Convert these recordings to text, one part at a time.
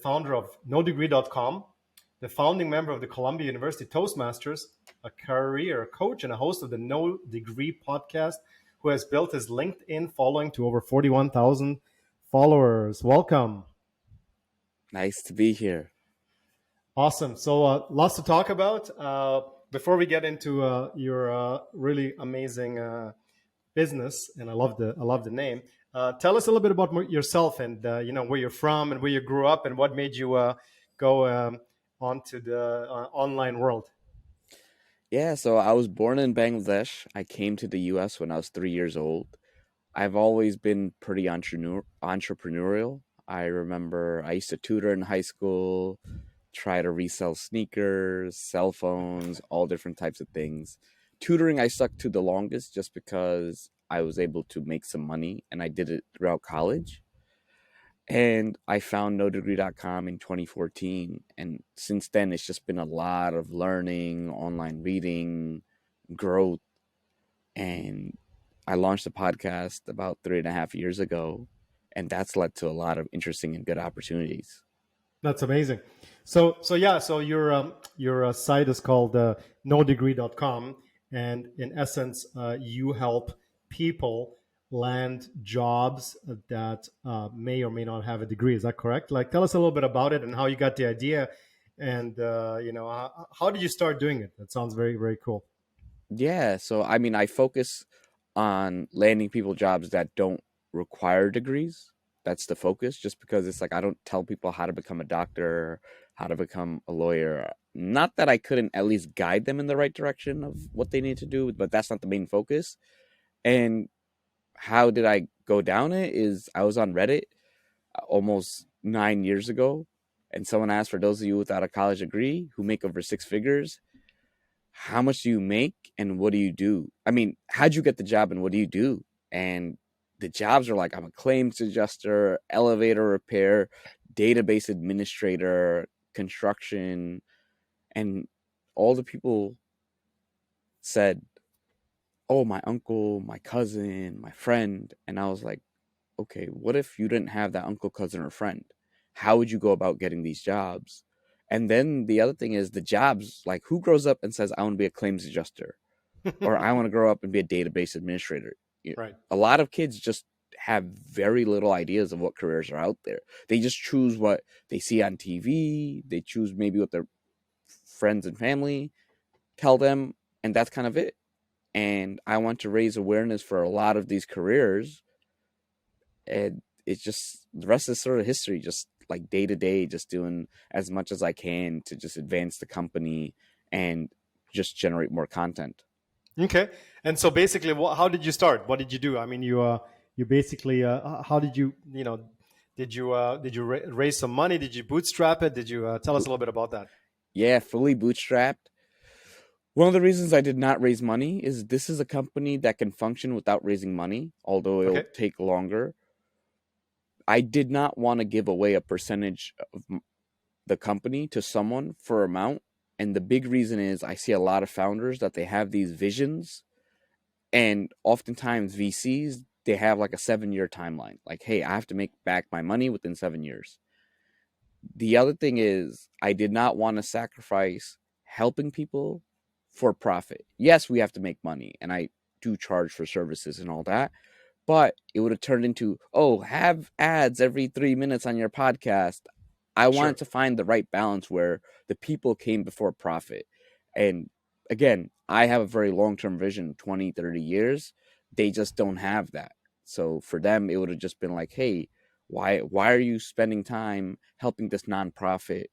founder of NoDegree.com, the founding member of the Columbia University Toastmasters, a career coach, and a host of the No Degree podcast, who has built his LinkedIn following to over 41,000 followers. Welcome. Nice to be here. Awesome. So lots to talk about. Before we get into your really amazing business, and I love the name. Tell us a little bit about yourself and where you're from and where you grew up and what made you go onto the online world. Yeah, so I was born in Bangladesh. I came to the US when I was 3 years old. I've always been pretty entrepreneurial. I remember I used to tutor in high school, try to resell sneakers, cell phones, all different types of things. Tutoring I stuck to the longest just because I was able to make some money, and I did it throughout college. And I found NoDegree.com in 2014. And since then, it's just been a lot of learning, online reading, growth. And I launched a podcast about 3.5 years ago. And that's led to a lot of interesting and good opportunities. That's amazing. So your site is called NoDegree.com. And in essence, you help people land jobs that may or may not have a degree. Is that correct? Like, tell us a little bit about it and how you got the idea, and how did you start doing it? That sounds very, very cool. Yeah, so I mean, I focus on landing people jobs that don't require degrees. That's the focus, just because it's like I don't tell people how to become a doctor, how to become a lawyer. Not that I couldn't at least guide them in the right direction of what they need to do, but that's not the main focus. And how did I go down it is I was on Reddit almost 9 years ago, and someone asked, for those of you without a college degree who make over 6 figures, how much do you make and what do you do? I mean, how'd you get the job and what do you do? And the jobs are like, I'm a claims adjuster, elevator repair, database administrator, construction. And all the people said, oh, my uncle, my cousin, my friend. And I was like, okay, what if you didn't have that uncle, cousin, or friend? How would you go about getting these jobs? And then the other thing is the jobs, like who grows up and says, I want to be a claims adjuster or I want to grow up and be a database administrator? Right. A lot of kids just have very little ideas of what careers are out there. They just choose what they see on TV. They choose maybe what their friends and family tell them, and that's kind of it. And I want to raise awareness for a lot of these careers. And it's just, the rest is sort of history, just like day to day, just doing as much as I can to just advance the company and just generate more content. Okay. And so basically, how did you start? What did you do? I mean, you basically, how did you, did you raise some money? Did you bootstrap it? Did you tell us a little bit about that? Yeah, fully bootstrapped. One of the reasons I did not raise money is this is a company that can function without raising money, although it'll take longer. I did not want to give away a percentage of the company to someone for amount. And the big reason is I see a lot of founders that they have these visions, and oftentimes VCs, they have like a 7-year timeline. Like, hey, I have to make back my money within 7 years. The other thing is I did not want to sacrifice helping people for profit. Yes, we have to make money, and I do charge for services and all that, but it would have turned into, oh, have ads every 3 minutes on your podcast. I wanted to find the right balance where the people came before profit. And again, I have a very long-term vision, 20, 30 years. They just don't have that. So for them, it would have just been like, hey, why are you spending time helping this nonprofit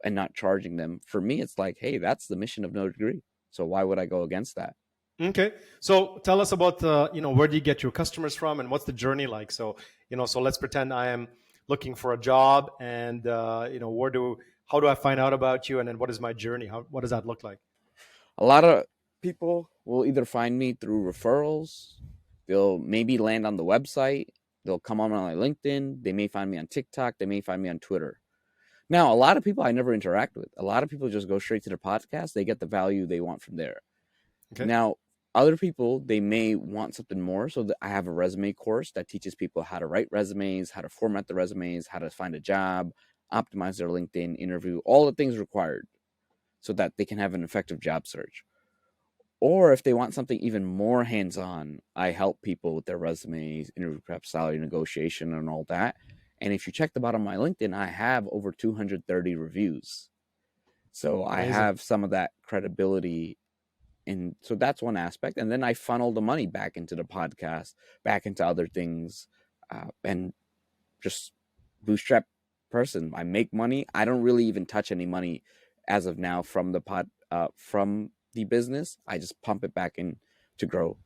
and not charging them? For me, it's like, hey, that's the mission of No Degree. So why would I go against that? Okay. So tell us about, where do you get your customers from and what's the journey like? So, so let's pretend I am looking for a job and, how do I find out about you? And then what is my journey? What does that look like? A lot of people will either find me through referrals. They'll maybe land on the website. They'll come on my LinkedIn. They may find me on TikTok. They may find me on Twitter. Now, a lot of people I never interact with. A lot of people just go straight to the podcast. They get the value they want from there. Okay. Now, other people, they may want something more. So I have a resume course that teaches people how to write resumes, how to format the resumes, how to find a job. optimize their LinkedIn, interview, all the things required so that they can have an effective job search. Or if they want something even more hands-on, I help people with their resumes, interview prep, salary negotiation, and all that. And if you check the bottom of my LinkedIn, I have over 230 reviews. So I have some of that credibility. And so that's one aspect. And then I funnel the money back into the podcast, back into other things, and just bootstrap person. I make money. I don't really even touch any money as of now from the business. I just pump it back in to grow.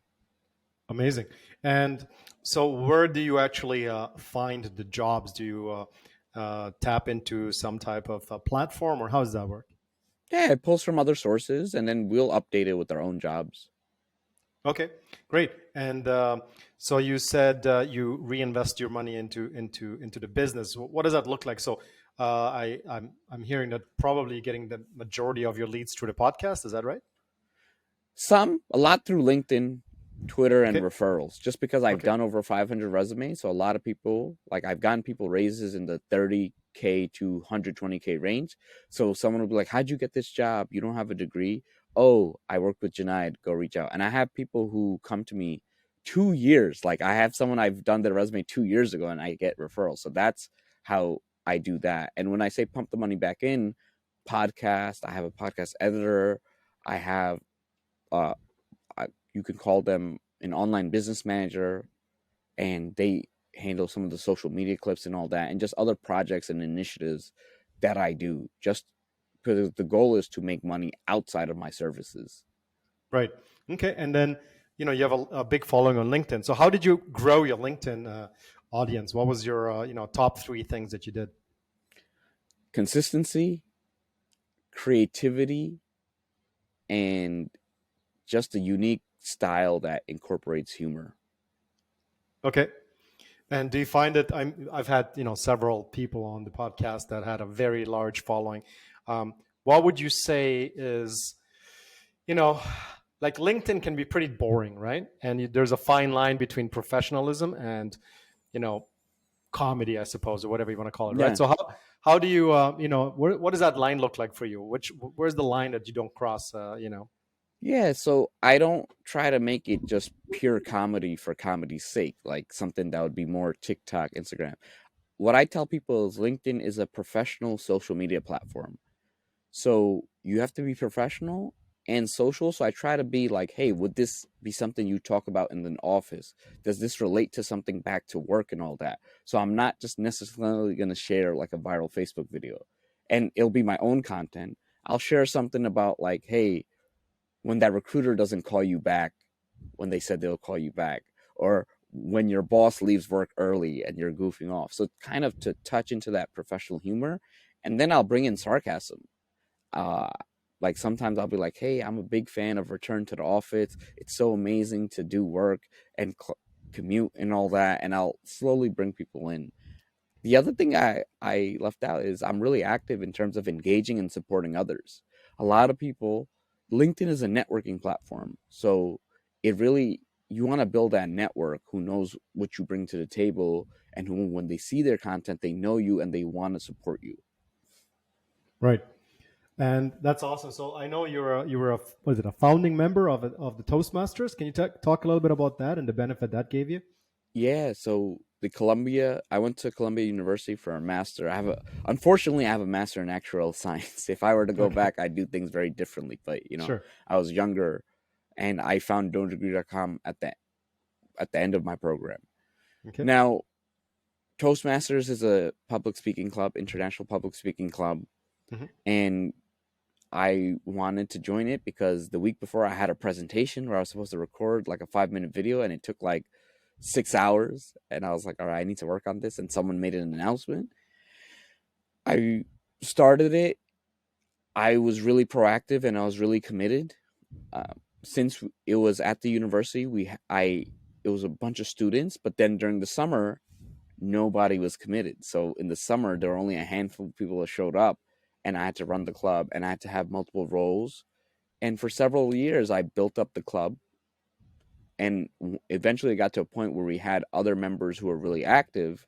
Amazing. And so where do you actually find the jobs? Do you tap into some type of platform, or how does that work? Yeah, it pulls from other sources, and then we'll update it with our own jobs. Okay, great. And so you said you reinvest your money into the business. What does that look like? So I'm hearing that probably getting the majority of your leads through the podcast. Is that right? A lot through LinkedIn, Twitter, and referrals, just because I've done over 500 resumes. So a lot of people, like I've gotten people raises in the 30K to 120K range. So someone will be like, how'd you get this job? You don't have a degree. Oh, I work with Jonaed, go reach out. And I have people who come to me 2 years. Like I have someone I've done their resume 2 years ago and I get referrals. So that's how I do that. And when I say pump the money back in, podcast, I have a podcast editor. I have you can call them an online business manager, and they handle some of the social media clips and all that, and just other projects and initiatives that I do, just because the goal is to make money outside of my services. Right. Okay. And then, you have a big following on LinkedIn. So how did you grow your LinkedIn audience? What was your, top 3 things that you did? Consistency, creativity, and just a unique style that incorporates humor. Okay. And do you find that I've had, several people on the podcast that had a very large following. What would you say is, like LinkedIn can be pretty boring, right? And there's a fine line between professionalism and, comedy, I suppose, or whatever you want to call it, right? So how do you, what does that line look like for you? Where's the line that you don't cross, Yeah, so I don't try to make it just pure comedy for comedy's sake, like something that would be more TikTok, Instagram. What I tell people is LinkedIn is a professional social media platform. So you have to be professional and social. So I try to be like, hey, would this be something you talk about in an office? Does this relate to something back to work and all that? So I'm not just necessarily going to share like a viral Facebook video, and it'll be my own content. I'll share something about like, hey, when that recruiter doesn't call you back when they said they'll call you back, or when your boss leaves work early and you're goofing off. So kind of to touch into that professional humor. And then I'll bring in sarcasm. Like sometimes I'll be like, hey, I'm a big fan of Return to the Office. It's so amazing to do work and commute and all that. And I'll slowly bring people in. The other thing I left out is I'm really active in terms of engaging and supporting others. A lot of people, LinkedIn is a networking platform. So you want to build that network who knows what you bring to the table, and who, when they see their content, they know you and they want to support you. Right. And that's awesome. So I know you were a founding member of the Toastmasters. Can you talk a little bit about that and the benefit that gave you? Yeah. So I went to Columbia University for a master. Unfortunately, I have a master in actuarial science. If I were to go back, I'd do things very differently. But Sure. I was younger, and I found don'tdegree.com at the end of my program. Okay. Now, Toastmasters is a public speaking club, international public speaking club, and I wanted to join it because the week before I had a presentation where I was supposed to record like a 5-minute video, and it took like 6 hours. And I was like, all right, I need to work on this. And someone made an announcement. I started it. I was really proactive and I was really committed. Since it was at the university, it was a bunch of students, but then during the summer, nobody was committed. So in the summer, there were only a handful of people that showed up, and I had to run the club, and I had to have multiple roles. And for several years, I built up the club, and eventually it got to a point where we had other members who were really active,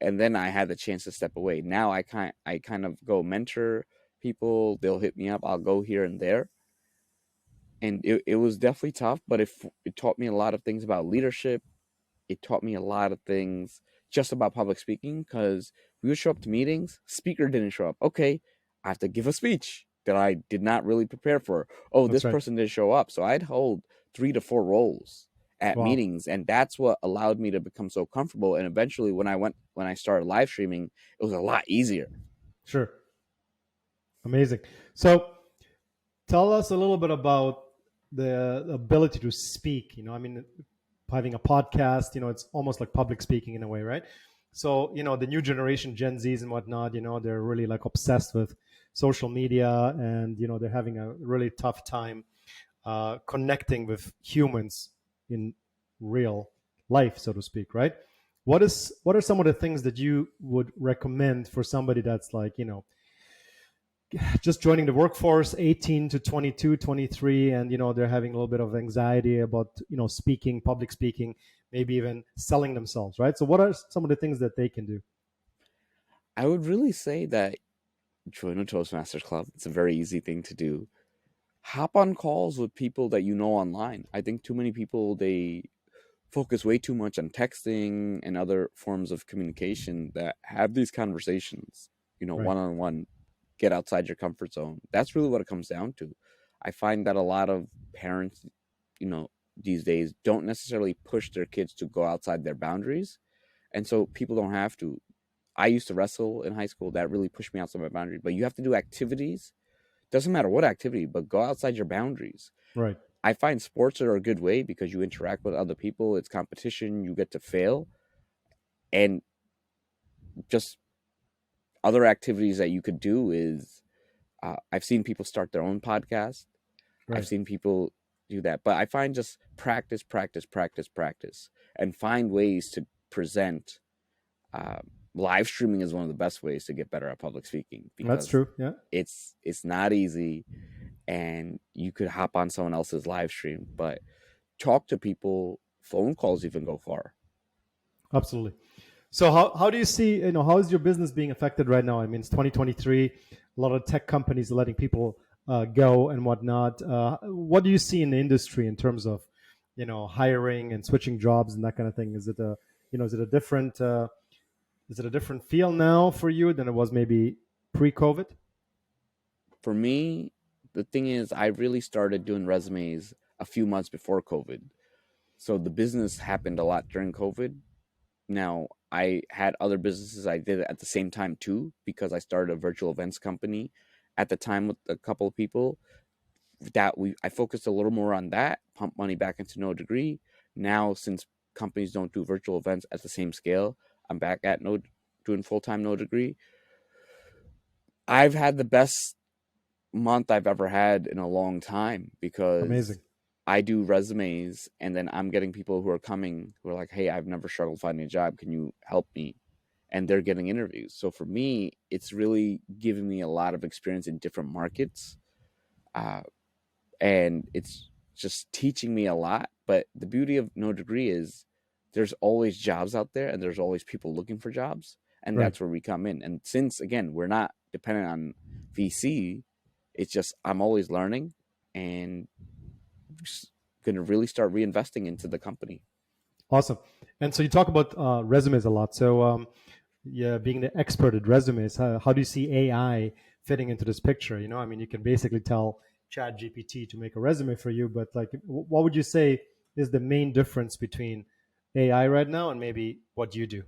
and then I had the chance to step away. Now I kind of go mentor people. They'll hit me up. I'll go here and there. And it was definitely tough, but it taught me a lot of things about leadership. It taught me a lot of things just about public speaking, because we would show up to meetings, speaker didn't show up. Okay, I have to give a speech that I did not really prepare for. Oh, That's this right. person didn't show up. So I'd hold 3 to 4 roles at Wow. meetings, and that's what allowed me to become so comfortable. And eventually when I started live streaming, it was a lot easier. Sure. Amazing. So tell us a little bit about the ability to speak. I mean, having a podcast, it's almost like public speaking in a way, right? So, the new generation, Gen Zs and whatnot, they're really like obsessed with social media, and, they're having a really tough time connecting with humans in real life, so to speak, right? What are some of the things that you would recommend for somebody that's like, just joining the workforce, 18 to 22, 23, and they're having a little bit of anxiety about speaking, public speaking, maybe even selling themselves, right? So what are some of the things that they can do? I would really say that join a Toastmasters club. It's a very easy thing to do. Hop on calls with people that you know online. I think too many people, they focus way too much on texting and other forms of communication that have these conversations, Right. one-on-one. Get outside your comfort zone. That's really what it comes down to. I find that a lot of parents, these days don't necessarily push their kids to go outside their boundaries. And so people don't have to. I used to wrestle in high school. That really pushed me outside my boundary. But you have to do activities. Doesn't matter what activity, but go outside your boundaries. Right. I find sports are a good way because you interact with other people. It's competition. You get to fail. And just other activities that you could do is, I've seen people start their own podcast. Right. I've seen people do that. But I find just practice, and find ways to present. Live streaming is one of the best ways to get better at public speaking. Because that's true. Yeah. It's not easy, and you could hop on someone else's live stream, but talk to people. Phone calls even go far. Absolutely. So how do you see, how is your business being affected right now? I mean, it's 2023. A lot of tech companies are letting people go and whatnot. What do you see in the industry in terms of, hiring and switching jobs and that kind of thing? Is it a different feel now for you than it was maybe pre-COVID? For me, the thing is, I really started doing resumes a few months before COVID. So the business happened a lot during COVID. Now, I had other businesses I did at the same time too, because I started a virtual events company at the time with a couple of people. I focused a little more on that, pump money back into No Degree. Now, since companies don't do virtual events at the same scale, I'm back at doing full-time No Degree. I've had the best month I've ever had in a long time, because Amazing. I do resumes, and then I'm getting people who are coming who are like, hey, I've never struggled finding a job. Can you help me? And they're getting interviews. So for me, it's really giving me a lot of experience in different markets. And it's just teaching me a lot. But the beauty of No Degree is there's always jobs out there, and there's always people looking for jobs. And Right. that's where we come in. And since, again, we're not dependent on VC, it's just I'm always learning, and just going to really start reinvesting into the company. Awesome. And so you talk about resumes a lot. So yeah, being the expert at resumes, how do you see AI fitting into this picture? I mean, you can basically tell ChatGPT to make a resume for you, but like, what would you say is the main difference between AI right now and maybe what you do?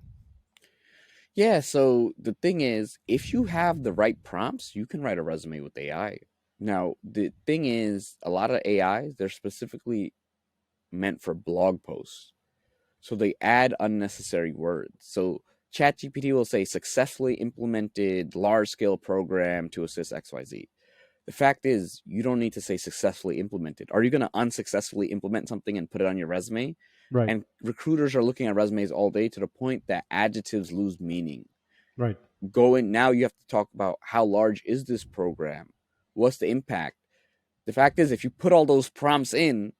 Yeah, so the thing is, if you have the right prompts, you can write a resume with AI. Now, the thing is, a lot of AIs, they're specifically meant for blog posts. So they add unnecessary words. So ChatGPT will say successfully implemented large-scale program to assist XYZ. The fact is, you don't need to say successfully implemented. Are you going to unsuccessfully implement something and put it on your resume? Right. And recruiters are looking at resumes all day to the point that adjectives lose meaning. Right. Now you have to talk about how large is this program? What's the impact? The fact is, if you put all those prompts in,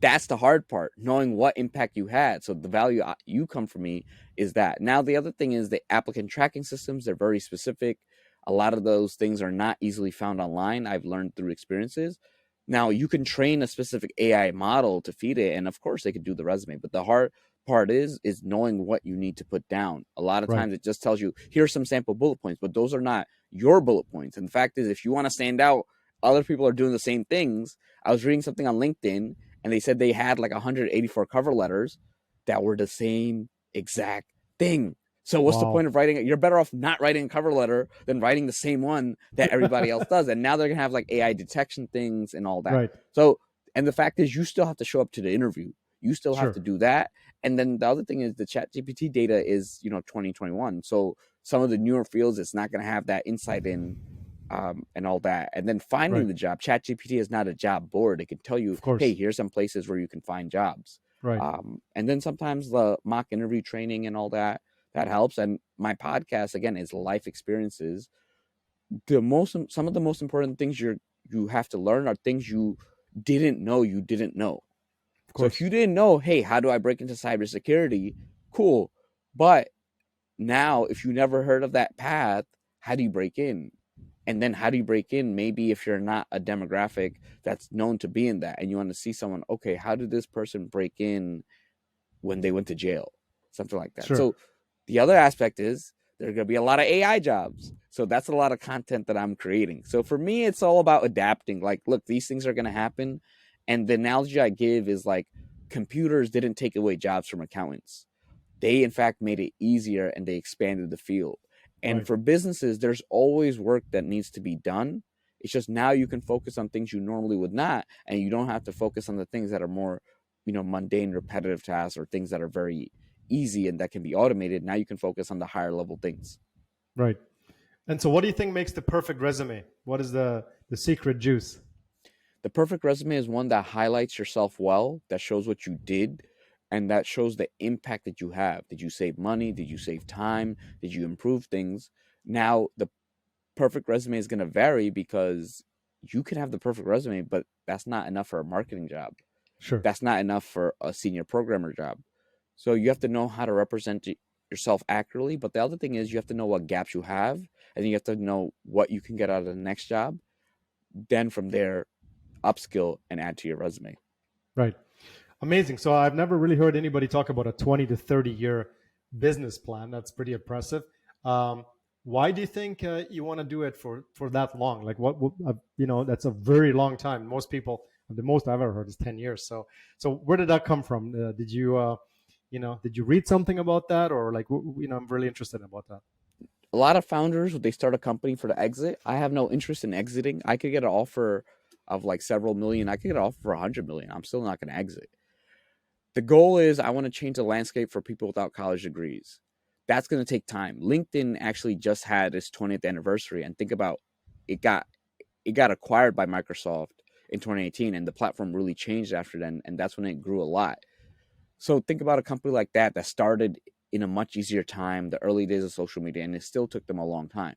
that's the hard part, knowing what impact you had. So the value you come from me is that. Now, the other thing is the applicant tracking systems. They're very specific. A lot of those things are not easily found online. I've learned through experiences. Now, you can train a specific AI model to feed it, and of course, they could do the resume. But the hard part is knowing what you need to put down. A lot of times, it just tells you, here's some sample bullet points, but those are not your bullet points. And the fact is, if you want to stand out, other people are doing the same things. I was reading something on LinkedIn, and they said they had like 184 cover letters that were the same exact thing. So what's the point of writing it? You're better off not writing a cover letter than writing the same one that everybody else does. And now they're going to have like AI detection things and all that. Right. So, and the fact is, you still have to show up to the interview. You still have to do that. And then the other thing is the ChatGPT data is, 2021. So some of the newer fields, it's not going to have that insight in and all that. And then finding the job, ChatGPT is not a job board. It can tell you, hey, here's some places where you can find jobs. Right. And then sometimes the mock interview training and all that helps. And my podcast, again, is life experiences. Some of the most important things you have to learn are things you didn't know you didn't know. So if you didn't know, hey, how do I break into cybersecurity? Cool. But now, if you never heard of that path, how do you break in? And then how do you break in? Maybe if you're not a demographic that's known to be in that, and you want to see someone, okay, how did this person break in when they went to jail? Something like that. So the other aspect is there are going to be a lot of AI jobs. So that's a lot of content that I'm creating. So for me, it's all about adapting. Like, look, these things are going to happen. And the analogy I give is like computers didn't take away jobs from accountants. They, in fact, made it easier and they expanded the field. And for businesses, there's always work that needs to be done. It's just now you can focus on things you normally would not, and you don't have to focus on the things that are more, mundane, repetitive tasks or things that are very easy and that can be automated. Now you can focus on the higher level things. Right. And so what do you think makes the perfect resume? What is the secret juice? The perfect resume is one that highlights yourself well, that shows what you did, and that shows the impact that you have. Did you save money? Did you save time? Did you improve things? Now, the perfect resume is going to vary because you can have the perfect resume, but that's not enough for a marketing job. That's not enough for a senior programmer job. So you have to know how to represent yourself accurately. But the other thing is you have to know what gaps you have, and you have to know what you can get out of the next job. Then from there, upskill and add to your resume. Right. Amazing. So I've never really heard anybody talk about a 20 to 30 year business plan. That's pretty impressive. Why do you think you want to do it for that long? Like that's a very long time. Most people, the most I've ever heard is 10 years. So where did that come from? Did you read something about that, or like, I'm really interested about that. A lot of founders, they start a company for the exit. I have no interest in exiting. I could get an offer of like several million. I could get an offer for 100 million. I'm still not going to exit. The goal is I want to change the landscape for people without college degrees. That's going to take time. LinkedIn actually just had its 20th anniversary, and think about it got acquired by Microsoft in 2018, and the platform really changed after then, and that's when it grew a lot. So think about a company like that started in a much easier time, the early days of social media, and it still took them a long time.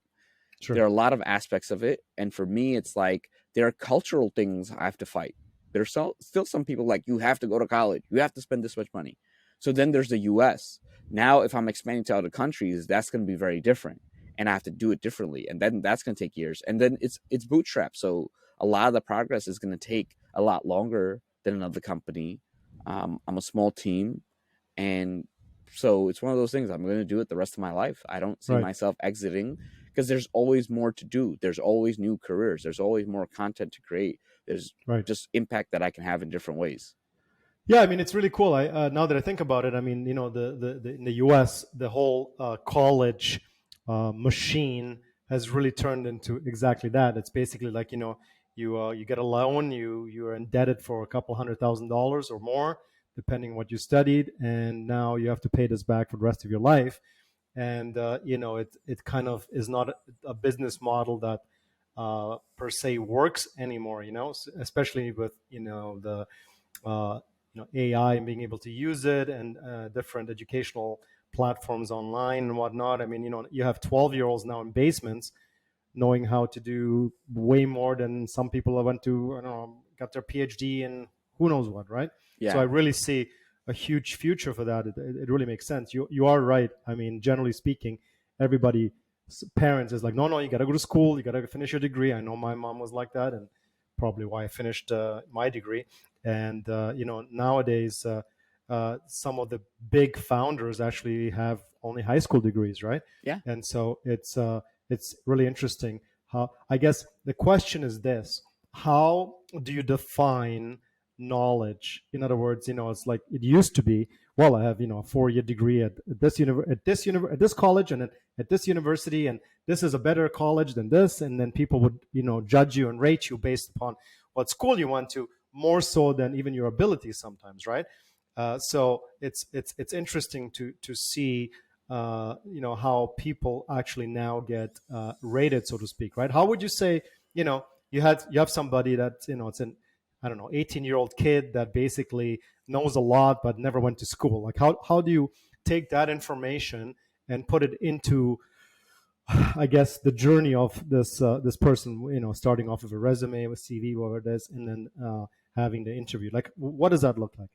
There are a lot of aspects of it, and for me, it's like there are cultural things I have to fight. There's still some people like, you have to go to college, you have to spend this much money. So then there's the US. Now, if I'm expanding to other countries, that's going to be very different, and I have to do it differently, and then that's going to take years. And then it's bootstrap, so a lot of the progress is going to take a lot longer than another company. I'm a small team, and so it's one of those things. I'm going to do it the rest of my life. I don't see myself exiting, because there's always more to do. There's always new careers. There's always more content to create. There's just impact that I can have in different ways. Yeah, I mean, it's really cool. Now that I think about it, I mean, in the US, the whole college machine has really turned into exactly that. It's basically like, you get a loan, you're indebted for a couple $100,000 or more, depending what you studied, and now you have to pay this back for the rest of your life. And it kind of is not a business model that per se works anymore. Especially with the AI and being able to use it, and different educational platforms online and whatnot. I mean, you have 12-year-olds now in basements knowing how to do way more than some people that went to, got their PhD in who knows what, right? So I Yeah. really see a huge future for that. It really makes sense. You are right. I mean, generally speaking, everybody, parents is like, no, no, you got to go to school, you got to finish your degree. I know my mom was like that, and probably why I finished my degree. And nowadays, some of the big founders actually have only high school degrees, right? Yeah. And so it's really interesting. How, I guess the question is this: how do you define knowledge? In other words, it's like it used to be. Well, I have a 4-year degree at this college, and at this university, and this is a better college than this, and then people would judge you and rate you based upon what school you went to, more so than even your abilities sometimes, right? So it's interesting to see how people actually now get rated, so to speak, right? How would you say you have somebody that it's an, I don't know, 18-year-old kid that basically knows a lot but never went to school? Like how do you take that information and put it into, I guess, the journey of this person, starting off with a resume, with CV, whatever it is, and then having the interview? Like, what does that look like?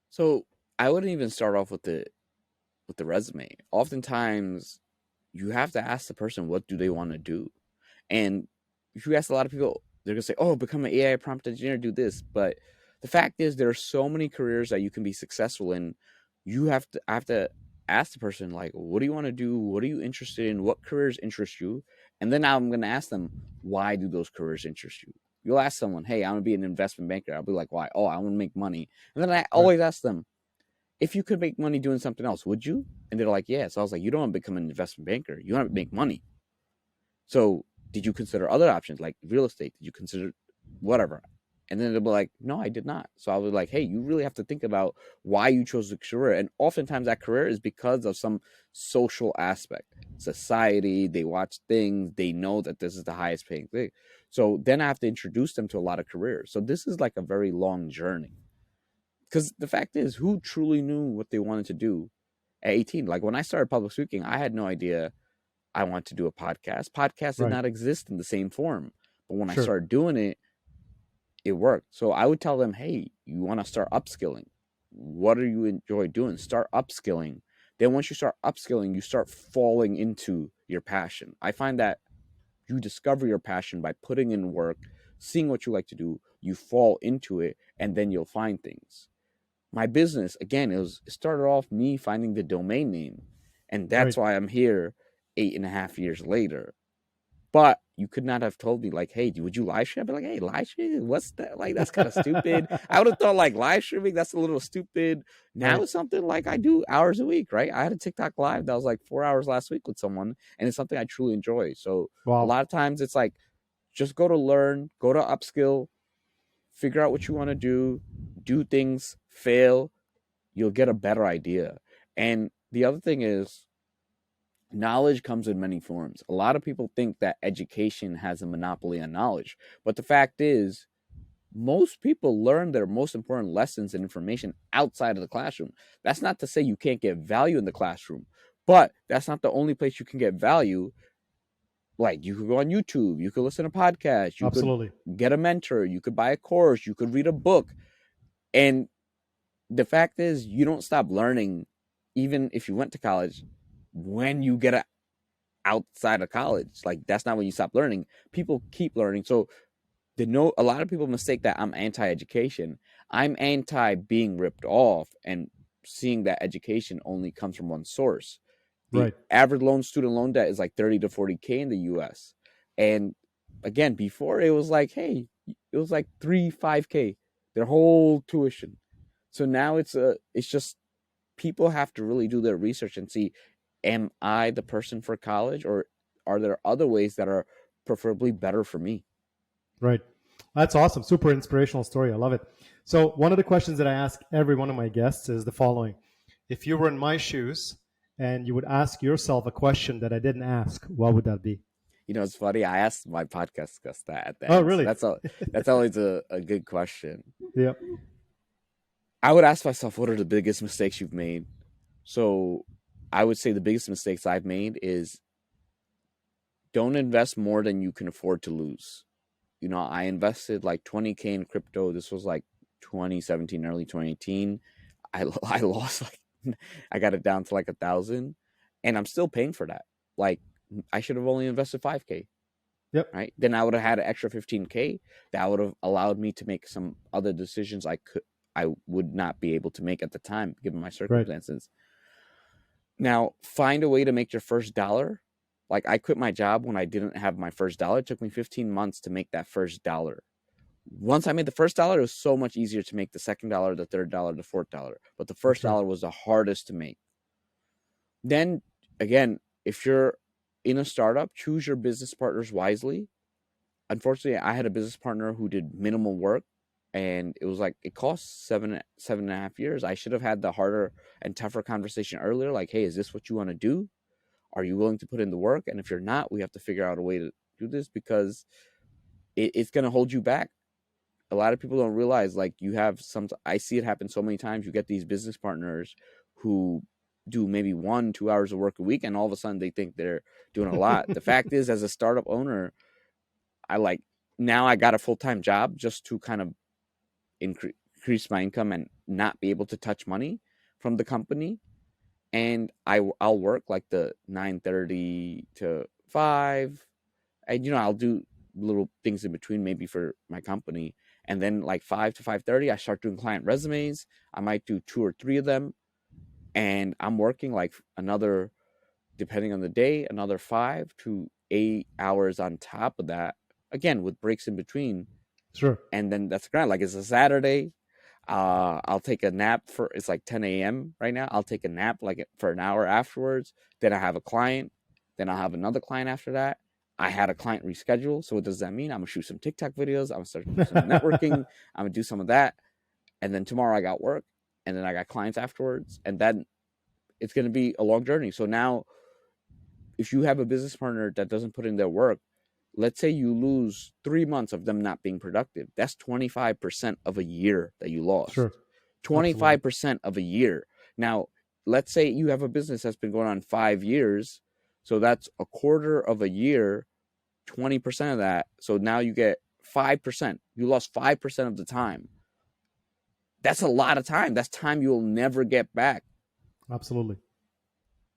So I wouldn't even start off with the resume. Oftentimes, you have to ask the person, what do they want to do? And if you ask a lot of people, they're gonna say, "Oh, become an AI prompt engineer, do this." But the fact is, there are so many careers that you can be successful in. I have to ask the person, like, what do you want to do? What are you interested in? What careers interest you? And then I'm gonna ask them, why do those careers interest you? You'll ask someone, "Hey, I want to be an investment banker." I'll be like, "Why?" "Oh, I want to make money." And then I Right. always ask them, if you could make money doing something else, would you? And they're like, yeah. So I was like, you don't want to become an investment banker. You want to make money. So did you consider other options like real estate? Did you consider whatever? And then they'll be like, no, I did not. So I was like, hey, you really have to think about why you chose the career. And oftentimes that career is because of some social aspect. Society, they watch things, they know that this is the highest paying thing. So then I have to introduce them to a lot of careers. So this is like a very long journey. Because the fact is, who truly knew what they wanted to do at 18? Like when I started public speaking, I had no idea I want to do a podcast. Podcast did Right. not exist in the same form. But when I Sure. started doing it, it worked. So I would tell them, hey, you want to start upskilling. What do you enjoy doing? Start upskilling. Then once you start upskilling, you start falling into your passion. I find that you discover your passion by putting in work, seeing what you like to do, you fall into it, and then you'll find things. My business, again, it started off me finding the domain name. And that's Right. why I'm here 8.5 years later. But you could not have told me, like, hey, would you live stream? I'd be like, hey, live stream? What's that? Like, that's kind of stupid. I would have thought, like, live streaming, that's a little stupid. Now Right. it's something like I do hours a week, right? I had a TikTok live that was like 4 hours last week with someone, and it's something I truly enjoy. So a Wow. lot of times it's like, just go to learn, go to upskill, figure out what you want to do things, fail, you'll get a better idea. And the other thing is, knowledge comes in many forms. A lot of people think that education has a monopoly on knowledge, but the fact is, most people learn their most important lessons and information outside of the classroom. That's not to say you can't get value in the classroom, but that's not the only place you can get value. Like, you could go on YouTube, you could listen to podcasts, you could Absolutely. get a mentor, you could buy a course, you could read a book. And the fact is, you don't stop learning, even if you went to college, when you get outside of college. Like, that's not when you stop learning. People keep learning. So a lot of people mistake that I'm anti-education. I'm anti being ripped off and seeing that education only comes from one source. The Right. average student loan debt is like 30 to 40K in the US. And again, before it was like, hey, it was like 5K, their whole tuition. So now it's just, people have to really do their research and see, am I the person for college, or are there other ways that are preferably better for me? Right. That's awesome. Super inspirational story. I love it. So, one of the questions that I ask every one of my guests is the following: if you were in my shoes and you would ask yourself a question that I didn't ask, what would that be? You know, it's funny. I asked my podcast guest that at the Oh, end. So really? that's always a good question. Yeah. I would ask myself, what are the biggest mistakes you've made? So I would say the biggest mistakes I've made is, don't invest more than you can afford to lose. You know, I invested like 20K in crypto. This was like 2017, early 2018, I lost like, I got it down to like 1,000, and I'm still paying for that. Like, I should have only invested 5K. Yep. Right. Then I would have had an extra 15K that would have allowed me to make some other decisions I would not be able to make at the time, given my circumstances. Right. Now, find a way to make your first dollar. Like, I quit my job when I didn't have my first dollar. It took me 15 months to make that first dollar. Once I made the first dollar, it was so much easier to make the second dollar, the third dollar, the fourth dollar. But the first dollar was the hardest to make. Then, again, if you're in a startup, choose your business partners wisely. Unfortunately, I had a business partner who did minimal work, and it was like, it cost 7.5 years. I should have had the harder and tougher conversation earlier. Like, hey, is this what you want to do? Are you willing to put in the work? And if you're not, we have to figure out a way to do this, because it's going to hold you back. A lot of people don't realize, like, I see it happen so many times. You get these business partners who do maybe 1-2 hours of work a week, and all of a sudden they think they're doing a lot. The fact is, as a startup owner, now I got a full-time job just to kind of increase my income and not be able to touch money from the company. And I'll work like the 9:30 to 5, and I'll do little things in between, maybe for my company. And then like 5 to 5:30, I start doing client resumes. I might do 2 or 3 of them, and I'm working like another, depending on the day, another 5 to 8 hours on top of that, again with breaks in between. Sure. And then that's grand. Like, it's a Saturday, I'll take a nap it's like 10 a.m. right now. I'll take a nap like for an hour afterwards. Then I have a client. Then I'll have another client after that. I had a client reschedule. So what does that mean? I'm gonna shoot some TikTok videos. I'm gonna start doing some networking. I'm gonna do some of that. And then tomorrow I got work, and then I got clients afterwards. And then it's gonna be a long journey. So now, if you have a business partner that doesn't put in their work, let's say you lose 3 months of them not being productive. That's 25% of a year that you lost. Sure. 25% of a year. Now, let's say you have a business that's been going on 5 years. So that's a quarter of a year, 20% of that. So now you get 5%. You lost 5% of the time. That's a lot of time. That's time you'll never get back. Absolutely.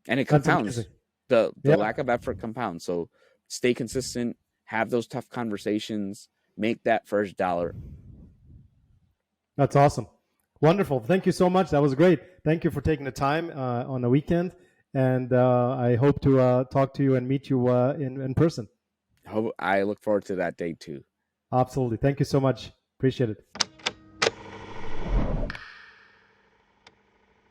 And it compounds. The lack of effort compounds. So stay consistent, have those tough conversations, make that first dollar. That's awesome. Wonderful. Thank you so much. That was great. Thank you for taking the time on the weekend. And I hope to talk to you and meet you in person. I look forward to that day too. Absolutely. Thank you so much. Appreciate it.